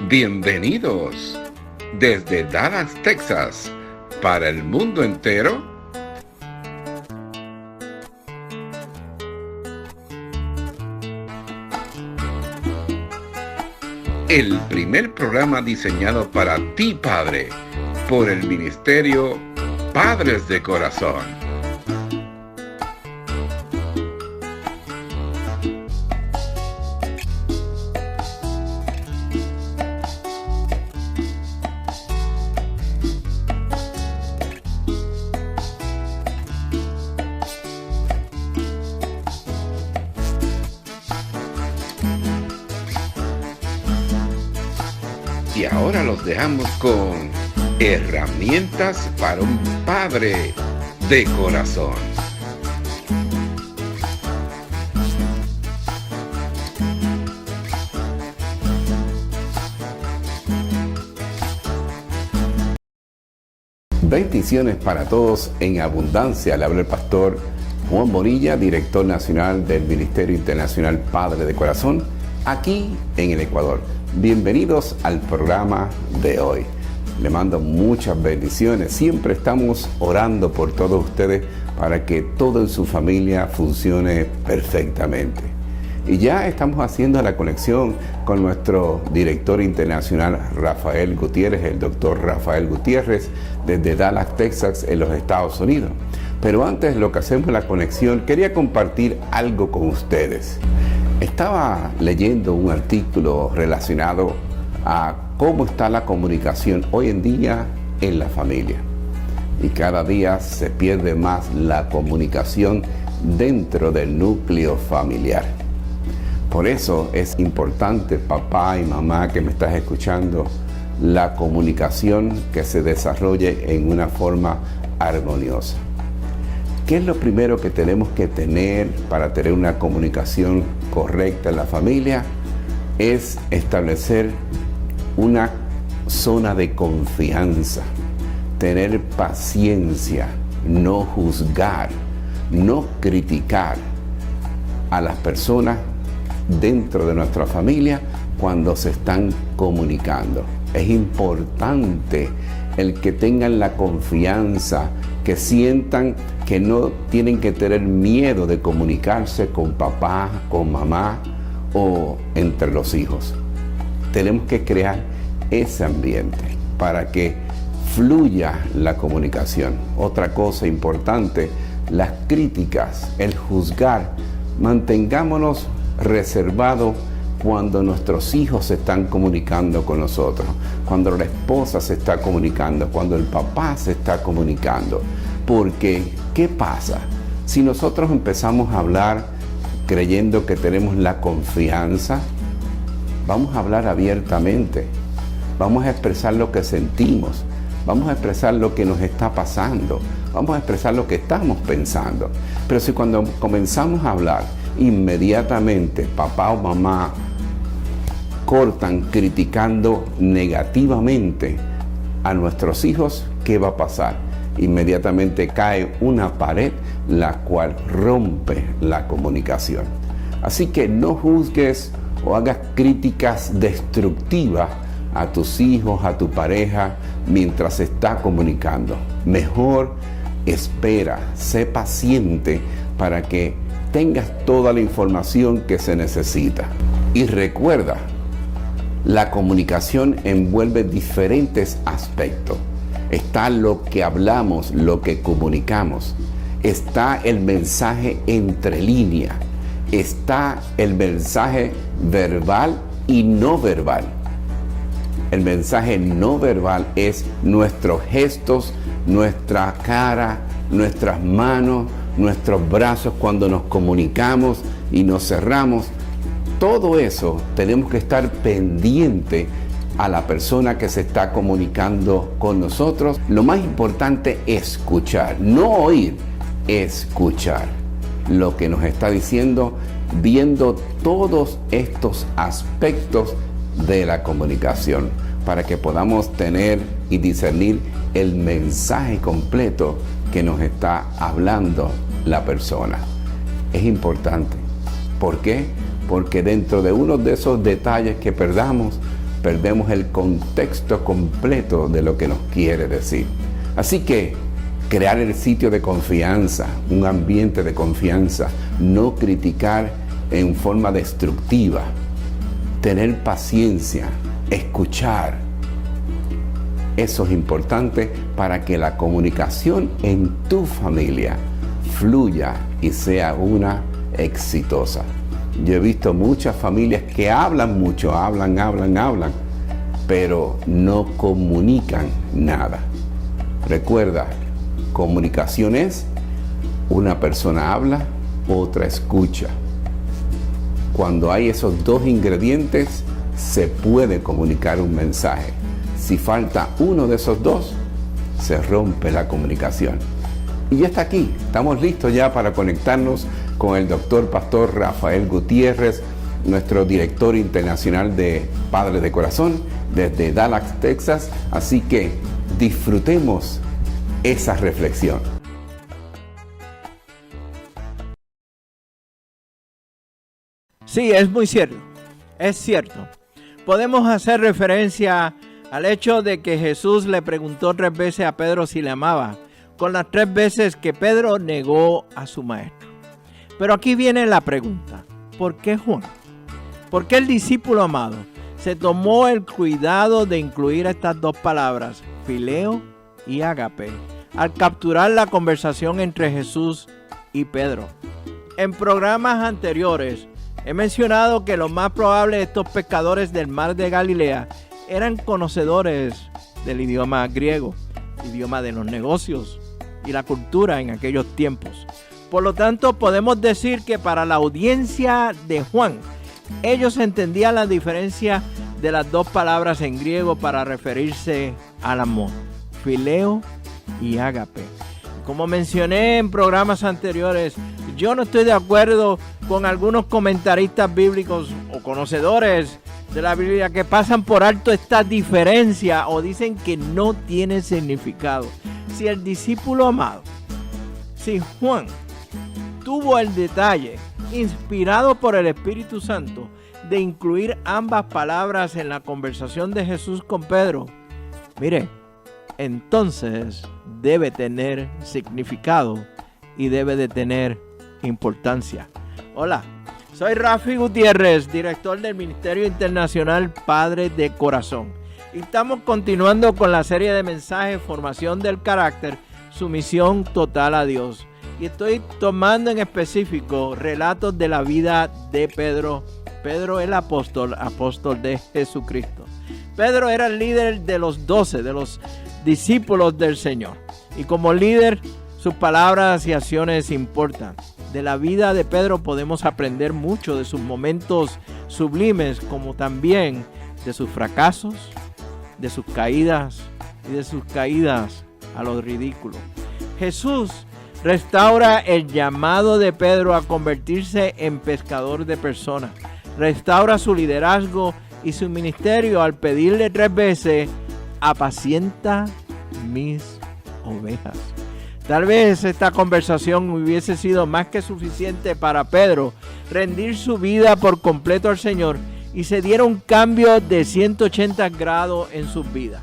Bienvenidos desde Dallas, Texas, para el mundo entero. El primer programa diseñado para ti, padre, por el Ministerio Padres de Corazón. Y ahora los dejamos con herramientas para un padre de corazón. Bendiciones para todos en abundancia. Le habla el pastor Juan Bonilla, director nacional del Ministerio Internacional Padre de Corazón, aquí en el Ecuador. Bienvenidos al programa de hoy. Le mando muchas bendiciones. Siempre estamos orando por todos ustedes para que todo en su familia funcione perfectamente. Y ya estamos haciendo la conexión con nuestro director internacional Rafael Gutiérrez, el doctor Rafael Gutiérrez, desde Dallas, Texas, en los Estados Unidos. Pero antes de lo que hacemos la conexión, quería compartir algo con ustedes. Estaba leyendo un artículo relacionado a cómo está la comunicación hoy en día en la familia. Y cada día se pierde más la comunicación dentro del núcleo familiar. Por eso es importante, papá y mamá que me estás escuchando, la comunicación que se desarrolle en una forma armoniosa. ¿Qué es lo primero que tenemos que tener para tener una comunicación correcta en la familia? Es establecer una zona de confianza, tener paciencia, no juzgar, no criticar a las personas dentro de nuestra familia cuando se están comunicando. Es importante el que tengan la confianza, que sientan que no tienen que tener miedo de comunicarse con papá, con mamá o entre los hijos. Tenemos que crear ese ambiente para que fluya la comunicación. Otra cosa importante, las críticas, el juzgar, mantengámonos reservados cuando nuestros hijos se están comunicando con nosotros, cuando la esposa se está comunicando, cuando el papá se está comunicando. Porque, ¿qué pasa? Si nosotros empezamos a hablar creyendo que tenemos la confianza, vamos a hablar abiertamente, vamos a expresar lo que sentimos, vamos a expresar lo que nos está pasando, vamos a expresar lo que estamos pensando. Pero si cuando comenzamos a hablar, inmediatamente papá o mamá cortan criticando negativamente a nuestros hijos, ¿qué va a pasar? Inmediatamente cae una pared la cual rompe la comunicación. Así que no juzgues o hagas críticas destructivas a tus hijos, a tu pareja mientras se está comunicando. Mejor espera, sé paciente para que tengas toda la información que se necesita. Y recuerda, la comunicación envuelve diferentes aspectos. Está lo que hablamos, lo que comunicamos. Está el mensaje entre líneas. Está el mensaje verbal y no verbal. El mensaje no verbal es nuestros gestos, nuestra cara, nuestras manos, nuestros brazos cuando nos comunicamos y nos cerramos. Todo eso tenemos que estar pendiente a la persona que se está comunicando con nosotros. Lo más importante es escuchar, no oír, escuchar lo que nos está diciendo, viendo todos estos aspectos de la comunicación para que podamos tener y discernir el mensaje completo que nos está hablando la persona. Es importante. ¿Por qué? Porque dentro de uno de esos detalles que perdemos el contexto completo de lo que nos quiere decir. Así que crear el sitio de confianza, un ambiente de confianza, no criticar en forma destructiva, tener paciencia, escuchar. Eso es importante para que la comunicación en tu familia fluya y sea una exitosa. Yo he visto muchas familias que hablan mucho, hablan, pero no comunican nada. Recuerda, comunicación es una persona habla, otra escucha. Cuando hay esos dos ingredientes, se puede comunicar un mensaje. Si falta uno de esos dos, se rompe la comunicación. Y ya está aquí, estamos listos ya para conectarnos con el doctor Pastor Rafael Gutiérrez, nuestro director internacional de Padre de Corazón, desde Dallas, Texas. Así que disfrutemos esa reflexión. Sí, es muy cierto, es cierto. Podemos hacer referencia al hecho de que Jesús le preguntó 3 veces a Pedro si le amaba, con las 3 veces que Pedro negó a su maestro. Pero aquí viene la pregunta, ¿por qué Juan? ¿Por qué el discípulo amado se tomó el cuidado de incluir estas 2 palabras, fileo y ágape, al capturar la conversación entre Jesús y Pedro? En programas anteriores he mencionado que lo más probable estos pescadores del mar de Galilea eran conocedores del idioma griego, idioma de los negocios y la cultura en aquellos tiempos. Por lo tanto, podemos decir que para la audiencia de Juan, ellos entendían la diferencia de las 2 palabras en griego para referirse al amor, fileo y ágape. Como mencioné en programas anteriores, yo no estoy de acuerdo con algunos comentaristas bíblicos o conocedores de la Biblia que pasan por alto esta diferencia o dicen que no tiene significado. Si el discípulo amado, si Juan tuvo el detalle, inspirado por el Espíritu Santo, de incluir ambas palabras en la conversación de Jesús con Pedro, mire, entonces debe tener significado y debe de tener importancia. Hola, soy Rafi Gutiérrez, director del Ministerio Internacional Padre de Corazón. Y estamos continuando con la serie de mensajes Formación del Carácter, Sumisión Total a Dios. Y estoy tomando en específico relatos de la vida de Pedro. Pedro el apóstol de Jesucristo. Pedro era el líder de los 12, de los discípulos del Señor. Y como líder, sus palabras y acciones importan. De la vida de Pedro podemos aprender mucho de sus momentos sublimes, como también de sus fracasos, de sus caídas y de sus caídas a lo ridículo. Jesús restaura el llamado de Pedro a convertirse en pescador de personas. Restaura su liderazgo y su ministerio al pedirle 3 veces, apacienta mis ovejas. Tal vez esta conversación hubiese sido más que suficiente para Pedro rendir su vida por completo al Señor y se diera un cambio de 180 grados en su vida.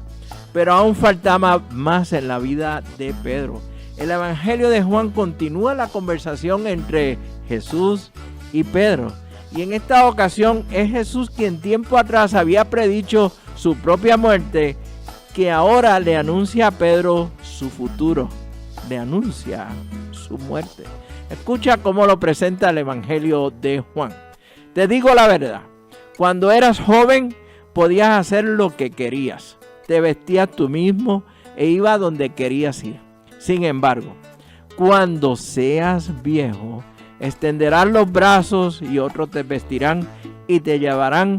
Pero aún faltaba más en la vida de Pedro. El Evangelio de Juan continúa la conversación entre Jesús y Pedro. Y en esta ocasión es Jesús quien tiempo atrás había predicho su propia muerte, que ahora le anuncia a Pedro su futuro. Le anuncia su muerte. Escucha cómo lo presenta el Evangelio de Juan. Te digo la verdad, cuando eras joven podías hacer lo que querías. Te vestías tú mismo e ibas donde querías ir. Sin embargo, cuando seas viejo, extenderás los brazos y otros te vestirán y te llevarán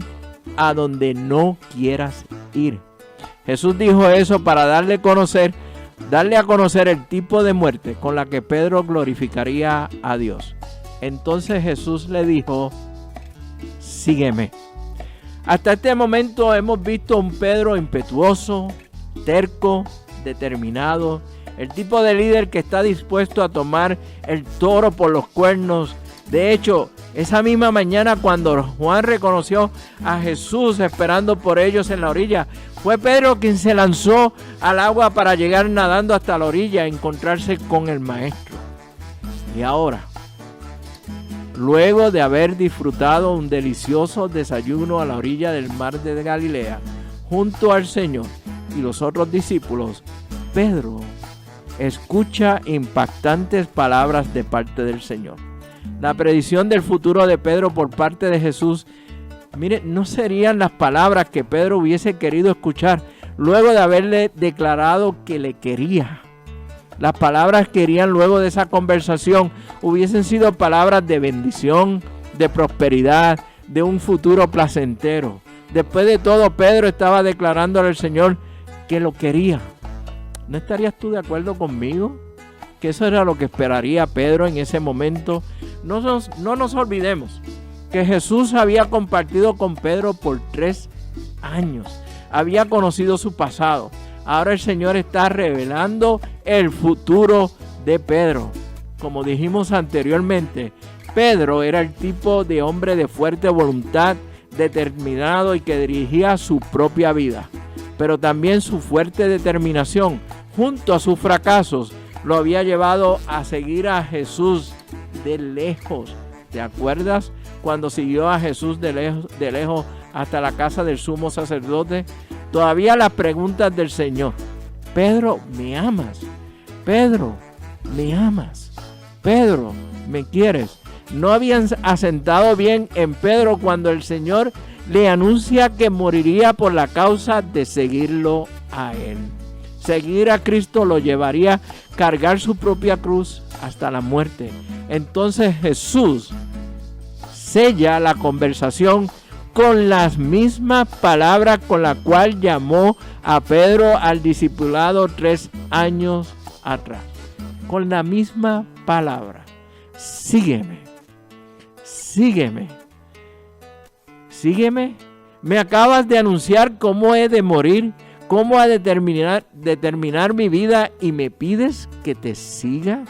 a donde no quieras ir. Jesús dijo eso para darle a conocer el tipo de muerte con la que Pedro glorificaría a Dios. Entonces Jesús le dijo, sígueme. Hasta este momento hemos visto un Pedro impetuoso, terco, determinado, el tipo de líder que está dispuesto a tomar el toro por los cuernos. De hecho, Esa misma mañana, cuando Juan reconoció a Jesús esperando por ellos en la orilla, fue Pedro quien se lanzó al agua para llegar nadando hasta la orilla e encontrarse con el Maestro. Y ahora, luego de haber disfrutado un delicioso desayuno a la orilla del mar de Galilea, junto al Señor y los otros discípulos, Pedro escucha impactantes palabras de parte del Señor. La predicción del futuro de Pedro por parte de Jesús, mire, no serían las palabras que Pedro hubiese querido escuchar luego de haberle declarado que le quería. Las palabras que irían luego de esa conversación hubiesen sido palabras de bendición, de prosperidad, de un futuro placentero. Después de todo, Pedro estaba declarándole al Señor que lo quería. ¿No estarías tú de acuerdo conmigo? Que eso era lo que esperaría Pedro en ese momento. No nos olvidemos que Jesús había compartido con Pedro por 3 años. Había conocido su pasado. Ahora el Señor está revelando el futuro de Pedro. Como dijimos anteriormente, Pedro era el tipo de hombre de fuerte voluntad, determinado y que dirigía su propia vida. Pero también su fuerte determinación, junto a sus fracasos, lo había llevado a seguir a Jesús de lejos. ¿Te acuerdas cuando siguió a Jesús de lejos hasta la casa del sumo sacerdote? Todavía las preguntas del Señor: Pedro, ¿me amas? Pedro, ¿me amas? Pedro, ¿me quieres? No habían asentado bien en Pedro cuando el Señor le anuncia que moriría por la causa de seguirlo a Él. Seguir a Cristo lo llevaría a cargar su propia cruz hasta la muerte. Entonces Jesús sella la conversación con las mismas palabras con las cuales llamó a Pedro al discipulado 3 años atrás. Con la misma palabra: sígueme, sígueme, sígueme. Me acabas de anunciar cómo he de morir, cómo ha de determinar mi vida, y me pides que te siga.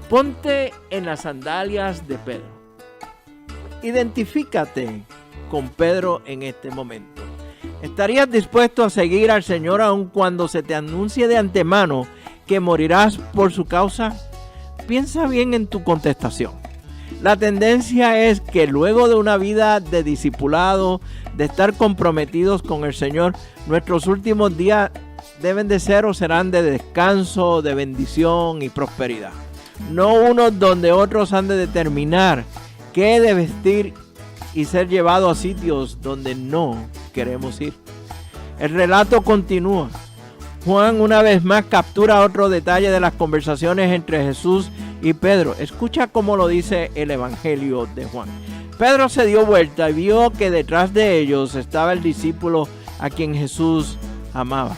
Ponte en las sandalias de Pedro. Identifícate con Pedro en este momento. ¿Estarías dispuesto a seguir al Señor aun cuando se te anuncie de antemano que morirás por su causa? Piensa bien en tu contestación. La tendencia es que luego de una vida de discipulado, de estar comprometidos con el Señor, nuestros últimos días deben de ser o serán de descanso, de bendición y prosperidad. No unos donde otros han de determinar qué he de vestir y ser llevado a sitios donde no queremos ir. El relato continúa. Juan una vez más captura otro detalle de las conversaciones entre Jesús y Pedro. Escucha cómo lo dice el Evangelio de Juan. Pedro se dio vuelta y vio que detrás de ellos estaba el discípulo a quien Jesús amaba,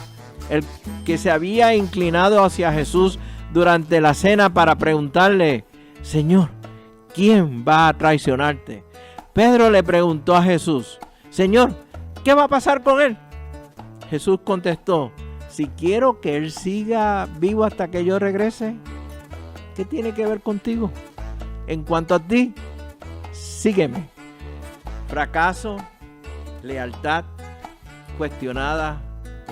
el que se había inclinado hacia Jesús durante la cena para preguntarle: Señor, ¿quién va a traicionarte? Pedro le preguntó a Jesús: Señor, ¿qué va a pasar con él? Jesús contestó: si quiero que él siga vivo hasta que yo regrese, ¿qué tiene que ver contigo? En cuanto a ti, sígueme. Fracaso, lealtad cuestionada,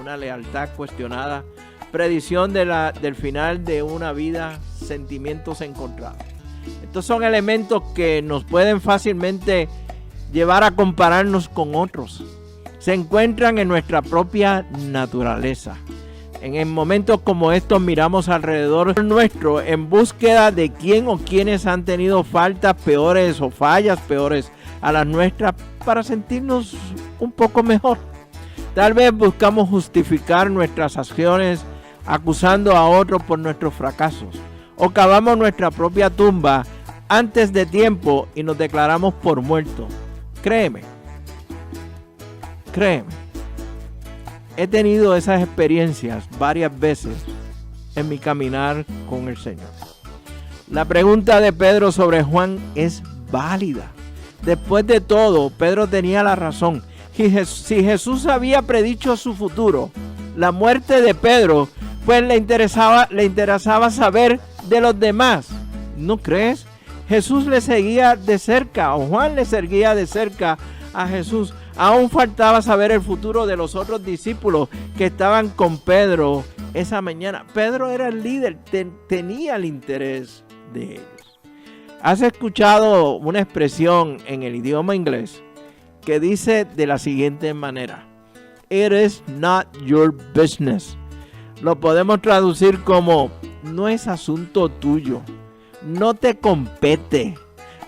una lealtad cuestionada, predicción del final de una vida, sentimientos encontrados. Estos son elementos que nos pueden fácilmente llevar a compararnos con otros. Se encuentran en nuestra propia naturaleza. En momentos como estos miramos alrededor nuestro en búsqueda de quién o quienes han tenido faltas peores o fallas peores a las nuestras para sentirnos un poco mejor. Tal vez buscamos justificar nuestras acciones acusando a otros por nuestros fracasos, o cavamos nuestra propia tumba antes de tiempo y nos declaramos por muertos. Créeme, he tenido esas experiencias varias veces en mi caminar con el Señor. La pregunta de Pedro sobre Juan es válida. Después de todo, Pedro tenía la razón. Si Jesús había predicho su futuro, la muerte de Pedro, pues le interesaba saber de los demás. ¿No crees? Jesús le seguía de cerca, o Juan le seguía de cerca a Jesús. Aún faltaba saber el futuro de los otros discípulos que estaban con Pedro esa mañana. Pedro era el líder, tenía el interés de ellos. ¿Has escuchado una expresión en el idioma inglés que dice de la siguiente manera? It is not your business. Lo podemos traducir como: no es asunto tuyo, no te compete,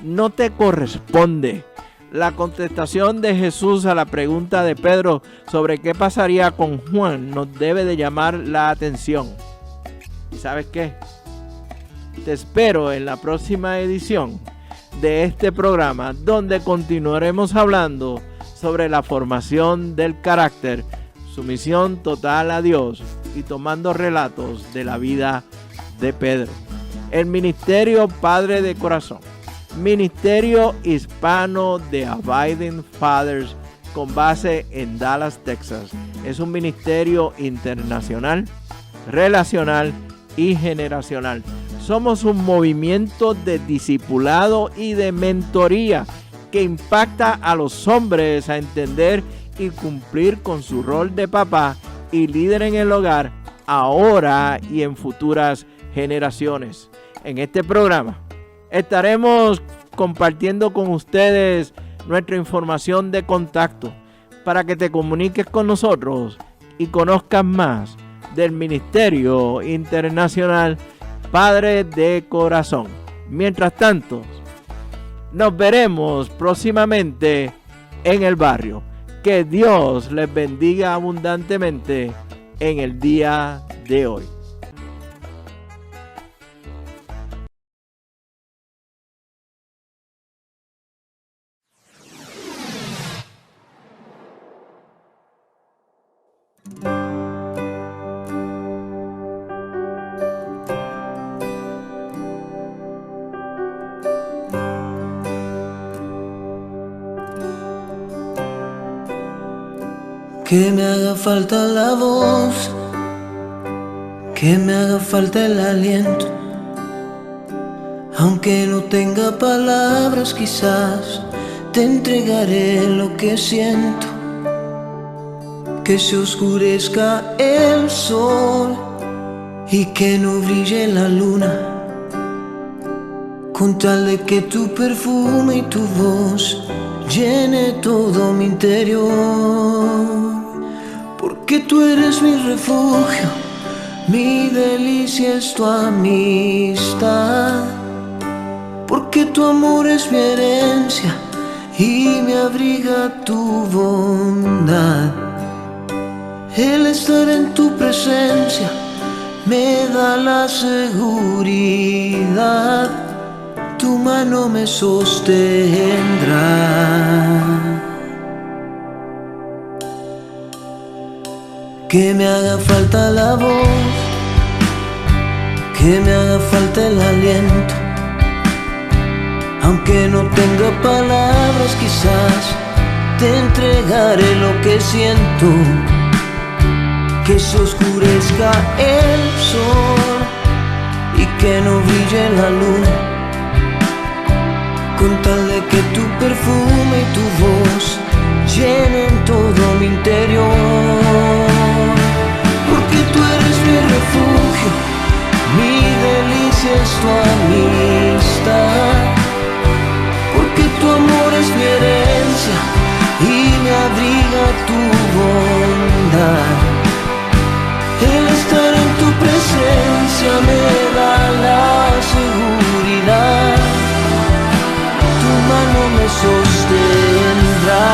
no te corresponde. La contestación de Jesús a la pregunta de Pedro sobre qué pasaría con Juan nos debe de llamar la atención. ¿Y sabes qué? Te espero en la próxima edición de este programa, donde continuaremos hablando sobre la formación del carácter, sumisión total a Dios y tomando relatos de la vida de Pedro. El Ministerio Padre de Corazón, Ministerio Hispano de Abiding Fathers, con base en Dallas, Texas, es un ministerio internacional, relacional y generacional. Somos un movimiento de discipulado y de mentoría que impacta a los hombres a entender y cumplir con su rol de papá y líder en el hogar, ahora y en futuras generaciones. En este programa estaremos compartiendo con ustedes nuestra información de contacto para que te comuniques con nosotros y conozcas más del Ministerio Internacional Padre de Corazón. Mientras tanto, nos veremos próximamente en el barrio. Que Dios les bendiga abundantemente en el día de hoy. Que me haga falta la voz, que me haga falta el aliento, aunque no tenga palabras, quizás te entregaré lo que siento. Que se oscurezca el sol y que no brille la luna, con tal de que tu perfume y tu voz llene todo mi interior. Porque tú eres mi refugio, mi delicia es tu amistad. Porque tu amor es mi herencia y me abriga tu bondad. El estar en tu presencia me da la seguridad, tu mano me sostendrá. Que me haga falta la voz, que me haga falta el aliento, aunque no tenga palabras, quizás te entregaré lo que siento. Que se oscurezca el sol y que no brille la luna, con tal de que tu perfume y tu voz llenen todo mi interior. Porque tú eres mi refugio, mi delicia es tu amistad. Porque tu amor es mi herencia y me abriga tu bondad. El estar en tu presencia me da la seguridad, tu mano me sostendrá.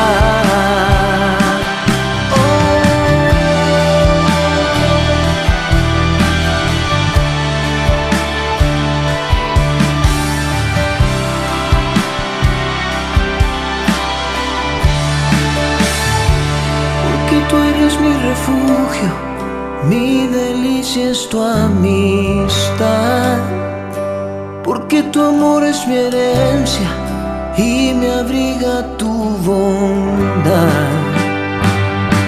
Porque tú eres mi refugio, mi delicia es tu amistad. Porque tu amor es mi herencia y me abriga tu bondad.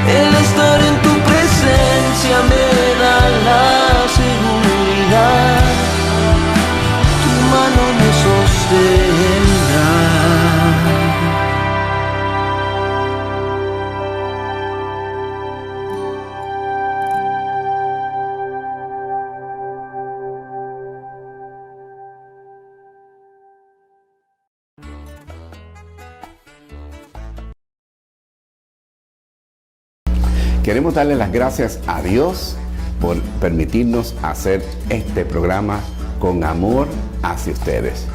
El estar en tu presencia me da la seguridad, tu mano me sostiene. Queremos darle las gracias a Dios por permitirnos hacer este programa con amor hacia ustedes.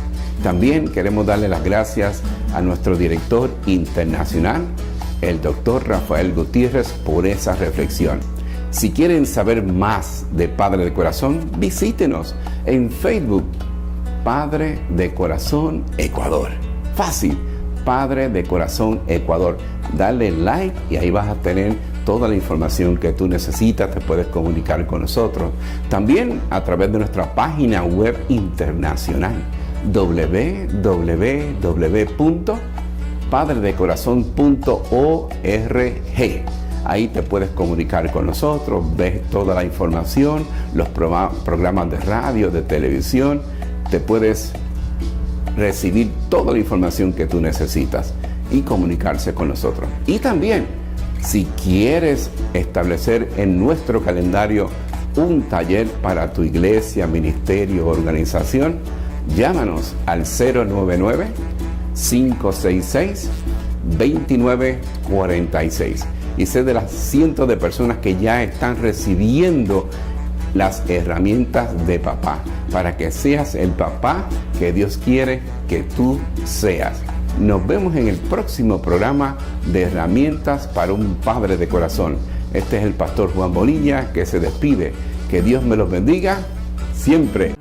También queremos darle las gracias a nuestro director internacional, el doctor Rafael Gutiérrez, por esa reflexión. Si quieren saber más de Padre de Corazón, visítenos en Facebook, Padre de Corazón Ecuador. Fácil, Padre de Corazón Ecuador. Dale like y ahí vas a tener toda la información que tú necesitas, te puedes comunicar con nosotros. También a través de nuestra página web internacional, www.padredecorazon.org. Ahí te puedes comunicar con nosotros, ves toda la información, los programas de radio, de televisión, te puedes recibir toda la información que tú necesitas y comunicarse con nosotros. Y también, si quieres establecer en nuestro calendario un taller para tu iglesia, ministerio o organización, llámanos al 099-566-2946. Y sé de las cientos de personas que ya están recibiendo las herramientas de papá, para que seas el papá que Dios quiere que tú seas. Nos vemos en el próximo programa de Herramientas para un Padre de Corazón. Este es el pastor Juan Bonilla que se despide. Que Dios me los bendiga siempre.